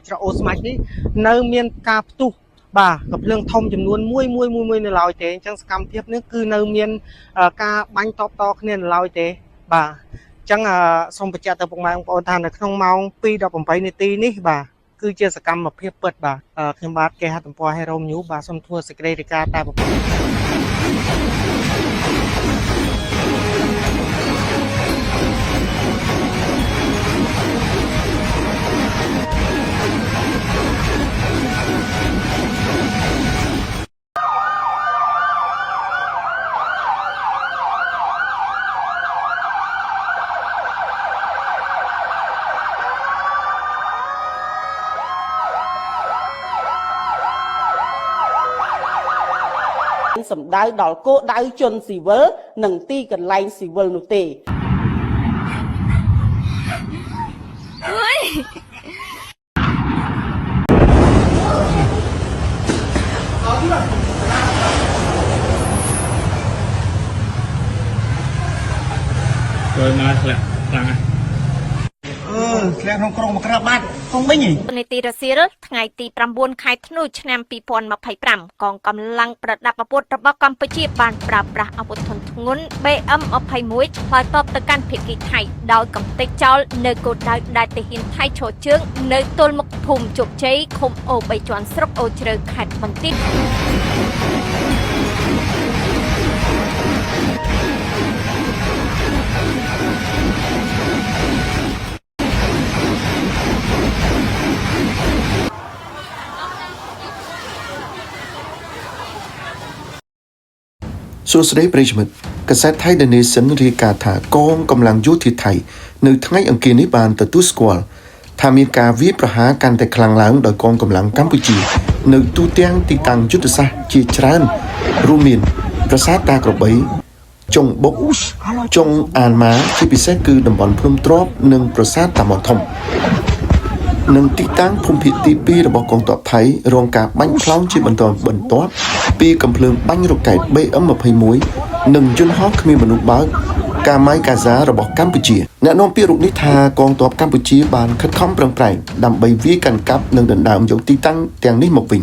ច្រកអូស្មាច់នេះនៅមានការផ្ទុះបាទកំភ្លើងធំចំនួនមួយនៅឡើយទេអញ្ចឹងសកម្មភាពនេះគឺនៅមានការបាញ់តបតគ្នានៅឡើយទេបាទអញ្ចឹងសូមបញ្ជាក់ទៅពុកម៉ែបងប្អូនថានៅក្នុងម៉ោង 2:18 នាទីនេះបាទគឺជាសកម្មភាពពិតបាទខ្ញុំបាទគេហទំព័រ Hero News បាទសូមធ្វើសេចក្តីរាយការណ៍តែប៉ុណ្ណឹង សម្ដៅដល់គោលដៅជនស៊ីវិលនិងទីកន្លែងស៊ីវិលនោះទេrồi mà lẹ tăng à ធ្លាក់ក្នុងក្រុងមកក្រាបបាត់គង់វិញនីតិរសៀលថ្ងៃទី 9 ខែធ្នូឆ្នាំ 2025 កងកម្លាំងប្រដាប់អាវុធរបស់កម្ពុជាបានប្រើប្រាស់អាវុធធុនធ្ងន់ BM21 ឆ្លើយតបទៅកាន់ភាគីថៃដោយកំទេចចោលនៅគោលដៅដែលទាហានថៃឈរជើងនៅទល់មុខភូមិជោគជ័យឃុំអូ3ជាន់ស្រុកអូជ្រៅខេត្តបន្ទាយ សួស្តីប្រិយមិត្តកាសែតថៃ The Nation រាយការណ៍ថាកងកម្លាំងយោធាថៃនៅថ្ងៃអង្គារនេះបានទទួលស្គាល់ថាមានការវាយប្រហារកាន់តែខ្លាំងឡើងដោយកងកម្លាំងកម្ពុជានៅទូទាំងទីតាំងយុទ្ធសាស្ត្រជាច្រើនរួមមានប្រាសាទតាក្របីចុងបុកចុងអានម៉ាជាពិសេសគឺតំបន់ភ្នំទ្របនិងប្រាសាទតាម៉ុនធំនិងទីតាំងភូមិភាគទី 2 របស់កងទ័ពថៃរងការបាញ់ផ្លោងជាបន្តបន្ទាប់ពីកំភ្លើងបាញ់រ៉ុកែត BM21 និងយន្តហោះគ្មានមនុស្សបើកកាម៉ៃកាហ្សារបស់កម្ពុជាអ្នកនាំពាក្យរូបនេះថាកងទ័ពកម្ពុជាបានខិតខំប្រឹងប្រែងដើម្បីវាយកាន់កាប់និងដណ្ដើមយកទីតាំងទាំងនេះមកវិញ